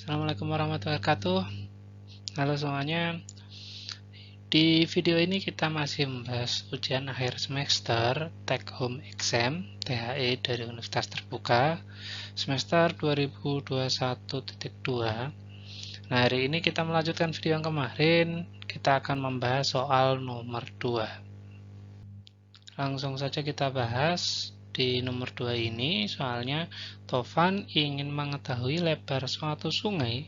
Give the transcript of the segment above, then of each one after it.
Assalamualaikum warahmatullahi wabarakatuh. Halo semuanya. Di video ini kita masih membahas ujian akhir semester Take Home Exam THE dari Universitas Terbuka semester 2021.2. Nah, hari ini kita melanjutkan video yang kemarin. Kita akan membahas soal nomor 2. Langsung saja kita bahas di nomor 2 ini. Soalnya Tovan ingin mengetahui lebar suatu sungai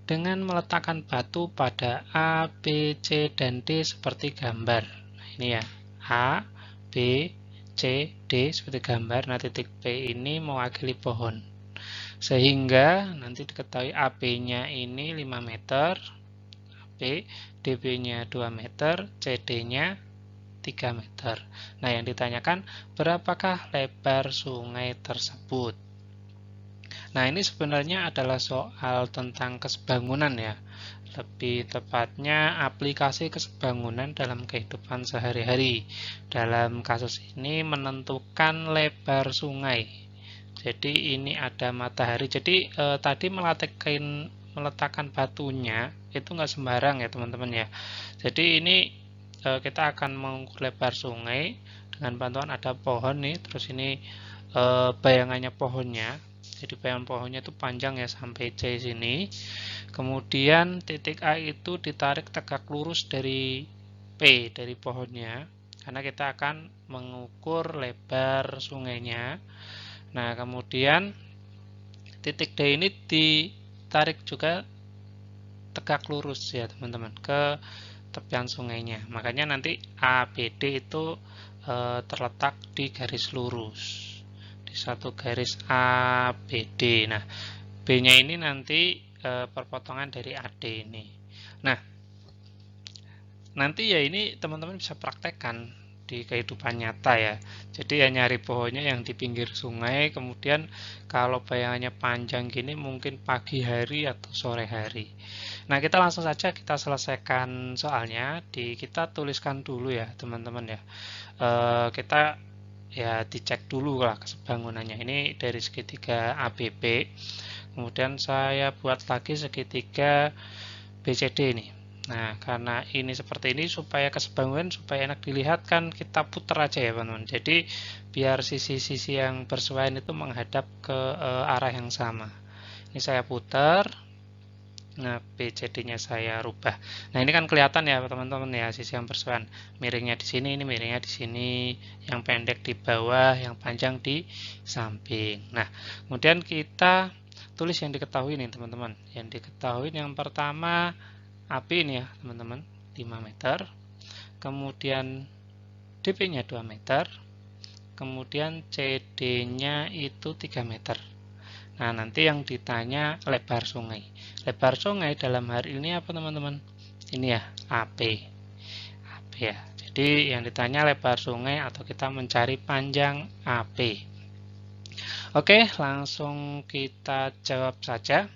dengan meletakkan batu pada A, B, C, dan D seperti gambar. Nah, ini ya, A, B, C, D seperti gambar. Nah, titik P ini mewakili pohon. Sehingga nanti diketahui AB-nya ini 5 meter, AB, DB-nya 2 meter, CD-nya 3 meter. Nah, yang ditanyakan berapakah lebar sungai tersebut? Nah, ini sebenarnya adalah soal tentang kesebangunan ya. Lebih tepatnya aplikasi kesebangunan dalam kehidupan sehari-hari. Dalam kasus ini menentukan lebar sungai. Jadi ini ada matahari. Jadi tadi meletakkan batunya itu nggak sembarang ya teman-teman ya. Jadi ini kita akan mengukur lebar sungai dengan bantuan ada pohon nih. Terus ini bayangannya pohonnya. Jadi bayangan pohonnya itu panjang ya sampai C sini. Kemudian titik A itu ditarik tegak lurus dari P, dari pohonnya. Karena kita akan mengukur lebar sungainya. Nah, kemudian titik D ini ditarik juga tegak lurus ya teman-teman ke tepian sungainya. Makanya nanti ABD itu terletak di garis lurus. Satu garis ABD. Nah, B-nya ini nanti perpotongan dari AD ini. Nah, nanti ya ini teman-teman bisa praktekkan di kehidupan nyata ya. Jadi ya nyari pohonnya yang di pinggir sungai, kemudian kalau bayangannya panjang gini mungkin pagi hari atau sore hari. Nah, kita langsung saja kita selesaikan soalnya. Kita tuliskan dulu ya teman-teman ya. Kita ya dicek dulu lah kesebangunannya. Ini dari segitiga ABB. Kemudian saya buat lagi segitiga BCD ini. Nah, karena ini seperti ini supaya kesebangunan supaya enak dilihat kan kita putar aja ya teman-teman. Jadi biar sisi-sisi yang bersesuaian itu menghadap ke arah yang sama. Ini saya putar. Nah, BCD-nya saya rubah. Nah, ini kan kelihatan ya teman-teman ya sisi yang bersesuaian. Miringnya di sini, ini miringnya di sini, yang pendek di bawah, yang panjang di samping. Nah, kemudian kita tulis yang diketahui nih teman-teman. Yang diketahui yang pertama AP ini ya teman-teman, 5 meter. Kemudian DP-nya 2 meter. Kemudian CD-nya itu 3 meter. Nah, nanti yang ditanya lebar sungai. Lebar sungai dalam hari ini apa teman-teman? Ini ya, AP. AP ya. Jadi yang ditanya lebar sungai atau kita mencari panjang AP. Oke, langsung kita jawab saja.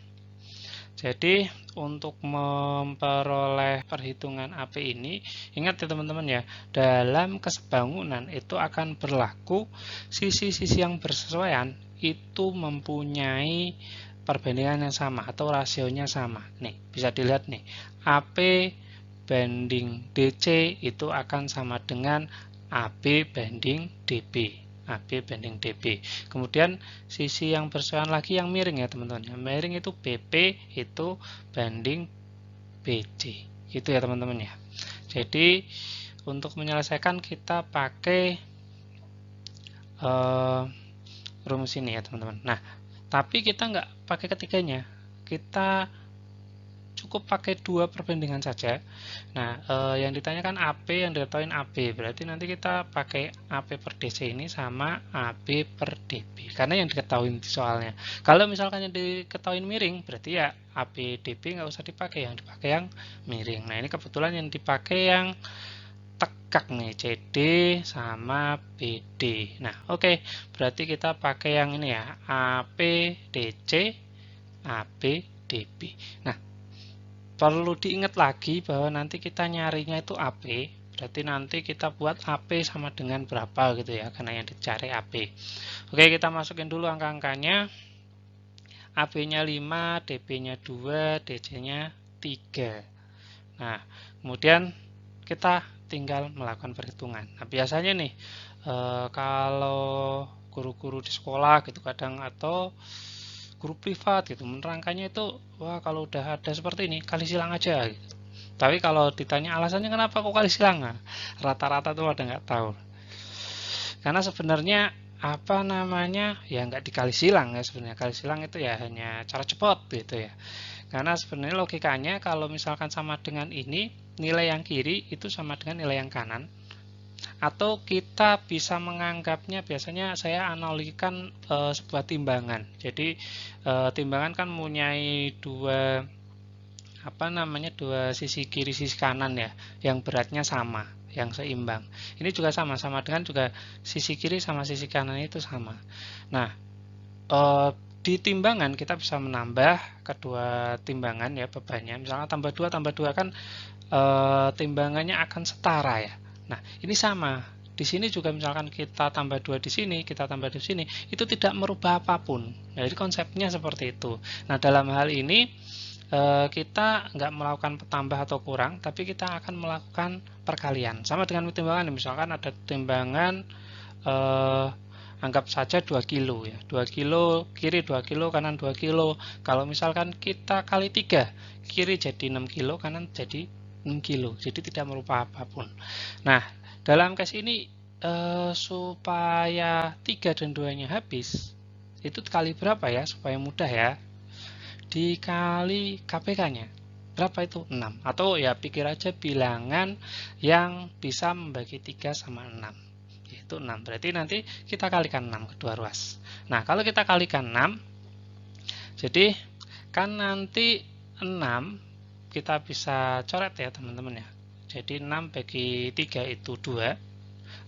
Jadi untuk memperoleh perhitungan AP ini, ingat ya teman-teman ya, dalam kesebangunan itu akan berlaku sisi-sisi yang bersesuaian itu mempunyai perbandingan yang sama atau rasionya sama. Nih, bisa dilihat nih, AP banding DC itu akan sama dengan AB banding DB. AB banding DB. Kemudian sisi yang bersesuaian lagi yang miring ya teman-teman. Yang miring itu BP itu banding BC. Gitu ya teman-teman ya. Jadi untuk menyelesaikan kita pakai rumus ini ya teman-teman. Nah, tapi kita nggak pakai ketiganya. Kita cukup pakai 2 perbandingan saja. Nah, yang ditanyakan AP, yang diketahui AB. Berarti nanti kita pakai AP per DC ini sama AB per DB. Karena yang diketahui soalnya. Kalau misalkan yang diketahui miring, berarti ya AB DB nggak usah dipakai. Yang dipakai yang miring. Nah, ini kebetulan yang dipakai yang tegak nih, CD sama BD. Nah, oke. Berarti kita pakai yang ini ya, AP DC, AB DB. Nah, perlu diingat lagi bahwa nanti kita nyarinya itu AP, berarti nanti kita buat AP sama dengan berapa gitu ya, karena yang dicari AP. Oke, kita masukin dulu angka-angkanya. AB-nya 5, DB-nya 2, DC-nya 3. Nah, kemudian kita tinggal melakukan perhitungan. Nah, biasanya nih kalau guru-guru di sekolah gitu kadang atau guru privat gitu menerangkannya itu, wah kalau udah ada seperti ini kali silang aja gitu. Tapi kalau ditanya alasannya kenapa kok kali silang, nah, rata-rata tuh ada nggak tahu. Karena sebenarnya apa namanya ya nggak dikali silang ya, sebenarnya kali silang itu ya hanya cara cepot gitu ya. Karena sebenarnya logikanya kalau misalkan sama dengan ini, nilai yang kiri itu sama dengan nilai yang kanan. Atau kita bisa menganggapnya, biasanya saya analogikan sebuah timbangan. Jadi timbangan kan mempunyai dua sisi kiri sisi kanan ya, yang beratnya sama, yang seimbang. Ini juga sama dengan juga sisi kiri sama sisi kanan itu sama. Nah, di timbangan kita bisa menambah kedua timbangan ya bebannya. Misalnya tambah 2 kan timbangannya akan setara ya. Nah, ini sama. Di sini juga misalkan kita tambah 2 di sini, kita tambah di sini, itu tidak merubah apapun. Nah, jadi konsepnya seperti itu. Nah, dalam hal ini kita nggak melakukan tambah atau kurang, tapi kita akan melakukan perkalian. Sama dengan timbangan, misalkan ada timbangan anggap saja 2 kilo ya. 2 kilo, kiri 2 kilo, kanan 2 kilo. Kalau misalkan kita kali 3, kiri jadi 6 kilo, kanan jadi 6 kilo. Jadi tidak merubah apapun. Nah, dalam case ini supaya 3 dan 2-nya habis, itu kali berapa ya supaya mudah ya? Dikali KPK-nya. Berapa itu? 6. Atau ya pikir aja bilangan yang bisa membagi 3 sama 6. Yaitu 6. Berarti nanti kita kalikan 6 kedua ruas. Nah, kalau kita kalikan 6, jadi kan nanti 6 kita bisa coret ya teman-teman ya. Jadi 6 bagi 3 itu 2.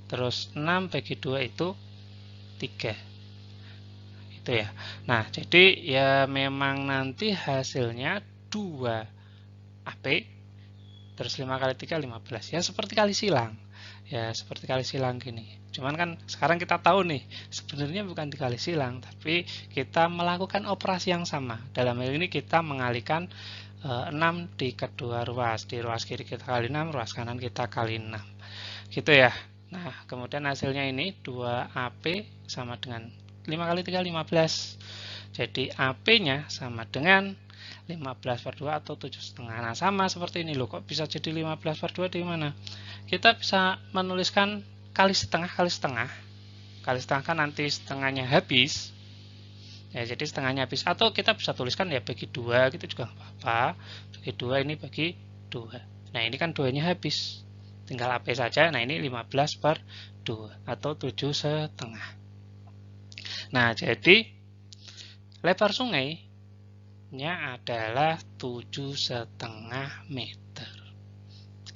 Terus 6 bagi 2 itu 3. Itu ya. Nah, jadi ya memang nanti hasilnya 2 AP terus 5 kali 3 15. Ya seperti kali silang. Ya seperti kali silang gini. Cuman kan sekarang kita tahu nih, sebenarnya bukan dikali silang, tapi kita melakukan operasi yang sama. Dalam hal ini kita mengalihkan 6 di kedua ruas. Di ruas kiri kita kali 6, ruas kanan kita kali 6. Gitu ya. Nah, kemudian hasilnya ini 2AP sama dengan 5 kali 3, 15. Jadi AP-nya sama dengan 15 per 2 atau 7,5. Nah, sama seperti ini loh. Kok bisa jadi 15 per 2 di mana? Kita bisa menuliskan kali setengah. Kali setengah kan nanti setengahnya habis. Ya, jadi setengahnya habis. Atau kita bisa tuliskan ya bagi 2 gitu juga apa-apa. Bagi 2 ini bagi 2. Nah, ini kan 2-nya habis. Tinggal AP saja. Nah, ini 15 per 2 atau 7,5. Nah, jadi lebar sungainya adalah 7,5 meter.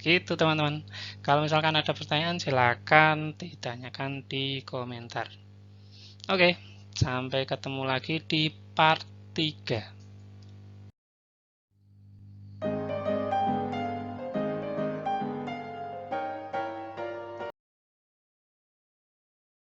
Gitu teman-teman. Kalau misalkan ada pertanyaan silakan ditanyakan di komentar. Oke, sampai ketemu lagi di part 3.